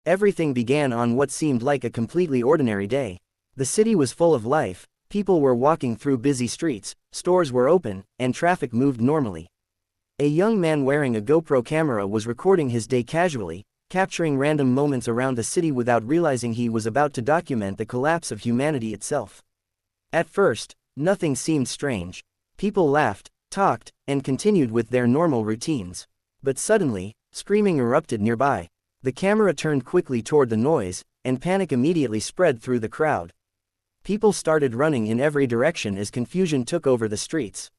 Everything began on what seemed like a completely ordinary day. The city was full of life, people were walking through busy streets, stores were open, and traffic moved normally. A young man wearing a GoPro camera was recording his day casually, capturing random moments around the city without realizing he was about to document the collapse of humanity itself. At first, nothing seemed strange. People laughed, talked, and continued with their normal routines. But suddenly, screaming erupted nearby. The camera turned quickly toward the noise, and panic immediately spread through the crowd. People started running in every direction as confusion took over the streets.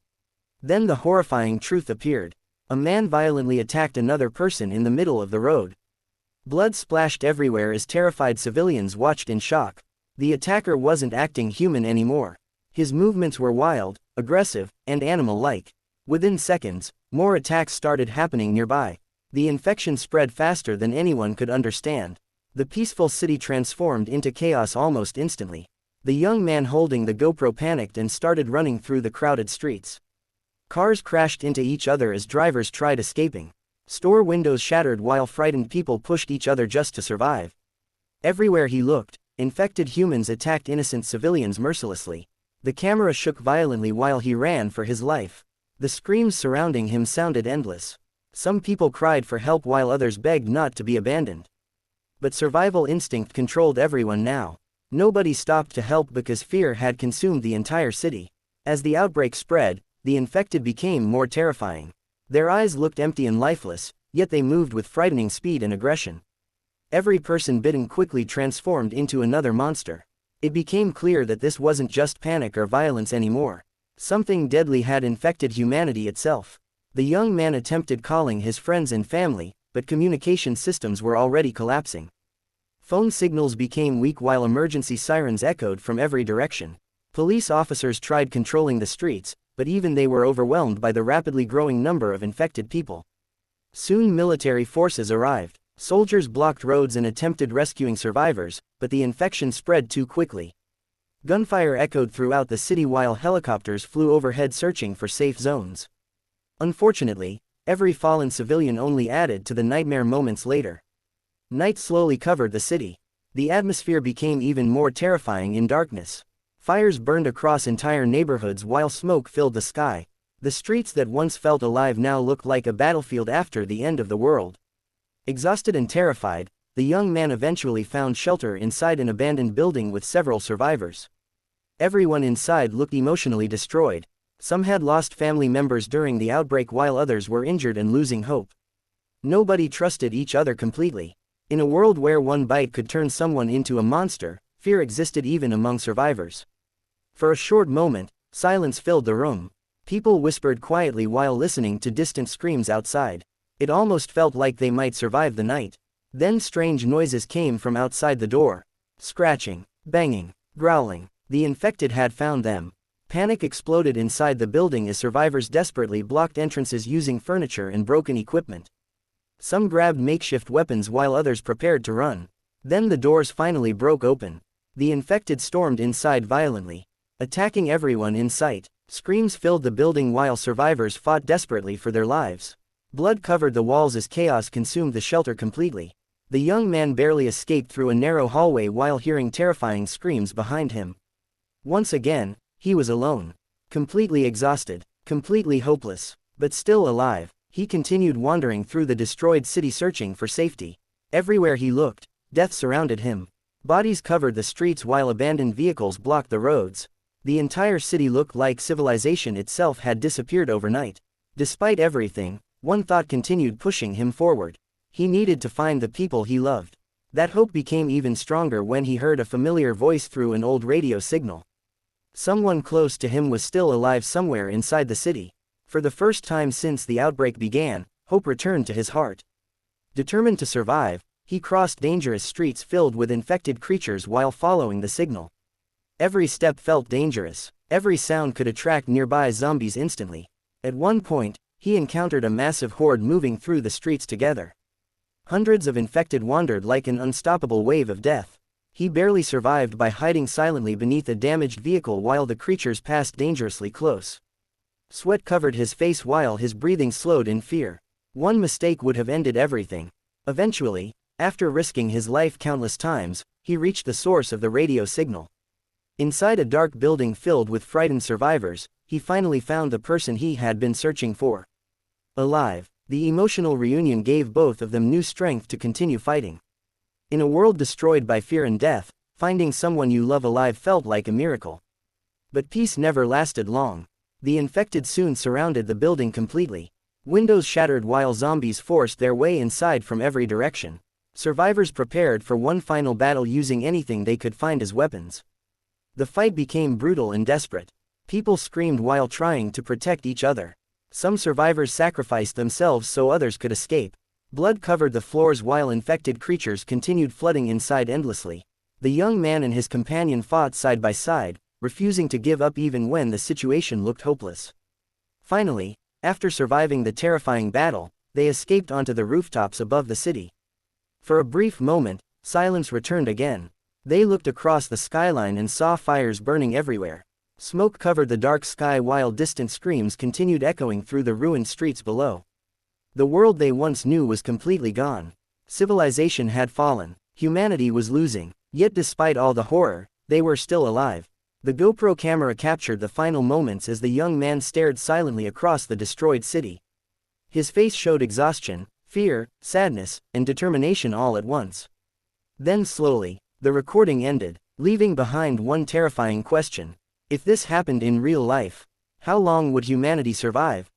Then the horrifying truth appeared. A man violently attacked another person in the middle of the road. Blood splashed everywhere as terrified civilians watched in shock. The attacker wasn't acting human anymore. His movements were wild, aggressive, and animal-like. Within seconds, more attacks started happening nearby. The infection spread faster than anyone could understand. The peaceful city transformed into chaos almost instantly. The young man holding the GoPro panicked and started running through the crowded streets. Cars crashed into each other as drivers tried escaping. Store windows shattered while frightened people pushed each other just to survive. Everywhere he looked, infected humans attacked innocent civilians mercilessly. The camera shook violently while he ran for his life. The screams surrounding him sounded endless. Some people cried for help while others begged not to be abandoned. But survival instinct controlled everyone now. Nobody stopped to help because fear had consumed the entire city. As the outbreak spread, the infected became more terrifying. Their eyes looked empty and lifeless, yet they moved with frightening speed and aggression. Every person bitten quickly transformed into another monster. It became clear that this wasn't just panic or violence anymore. Something deadly had infected humanity itself. The young man attempted calling his friends and family, but communication systems were already collapsing. Phone signals became weak while emergency sirens echoed from every direction. Police officers tried controlling the streets, but even they were overwhelmed by the rapidly growing number of infected people. Soon military forces arrived. Soldiers blocked roads and attempted rescuing survivors, but the infection spread too quickly. Gunfire echoed throughout the city while helicopters flew overhead searching for safe zones. Unfortunately, every fallen civilian only added to the nightmare moments later. Night slowly covered the city. The atmosphere became even more terrifying in darkness. Fires burned across entire neighborhoods while smoke filled the sky. The streets that once felt alive now looked like a battlefield after the end of the world. Exhausted and terrified, the young man eventually found shelter inside an abandoned building with several survivors. Everyone inside looked emotionally destroyed. Some had lost family members during the outbreak while others were injured and losing hope. Nobody trusted each other completely. In a world where one bite could turn someone into a monster, fear existed even among survivors. For a short moment, silence filled the room. People whispered quietly while listening to distant screams outside. It almost felt like they might survive the night. Then strange noises came from outside the door. Scratching, banging, growling. The infected had found them. Panic exploded inside the building as survivors desperately blocked entrances using furniture and broken equipment. Some grabbed makeshift weapons while others prepared to run. Then the doors finally broke open. The infected stormed inside violently, attacking everyone in sight. Screams filled the building while survivors fought desperately for their lives. Blood covered the walls as chaos consumed the shelter completely. The young man barely escaped through a narrow hallway while hearing terrifying screams behind him. Once again, he was alone. Completely exhausted, completely hopeless, but still alive. He continued wandering through the destroyed city searching for safety. Everywhere he looked, death surrounded him. Bodies covered the streets while abandoned vehicles blocked the roads. The entire city looked like civilization itself had disappeared overnight. Despite everything, one thought continued pushing him forward. He needed to find the people he loved. That hope became even stronger when he heard a familiar voice through an old radio signal. Someone close to him was still alive somewhere inside the city. For the first time since the outbreak began, hope returned to his heart. Determined to survive, he crossed dangerous streets filled with infected creatures while following the signal. Every step felt dangerous. Every sound could attract nearby zombies instantly. At one point, he encountered a massive horde moving through the streets together. Hundreds of infected wandered like an unstoppable wave of death. He barely survived by hiding silently beneath a damaged vehicle while the creatures passed dangerously close. Sweat covered his face while his breathing slowed in fear. One mistake would have ended everything. Eventually, After risking his life countless times, he reached the source of the radio signal. Inside a dark building filled with frightened survivors, he finally found the person he had been searching for. Alive, the emotional reunion gave both of them new strength to continue fighting. In a world destroyed by fear and death, finding someone you love alive felt like a miracle. But peace never lasted long. The infected soon surrounded the building completely. Windows shattered while zombies forced their way inside from every direction. Survivors prepared for one final battle using anything they could find as weapons. The fight became brutal and desperate. People screamed while trying to protect each other. Some survivors sacrificed themselves so others could escape. Blood covered the floors while infected creatures continued flooding inside endlessly. The young man and his companion fought side by side, refusing to give up even when the situation looked hopeless. Finally, after surviving the terrifying battle, they escaped onto the rooftops above the city. For a brief moment, silence returned again. They looked across the skyline and saw fires burning everywhere. Smoke covered the dark sky while distant screams continued echoing through the ruined streets below. The world they once knew was completely gone. Civilization had fallen. Humanity was losing. Yet despite all the horror, they were still alive. The GoPro camera captured the final moments as the young man stared silently across the destroyed city. His face showed exhaustion, fear, sadness, and determination all at once. Then slowly, the recording ended, leaving behind one terrifying question. If this happened in real life, how long would humanity survive?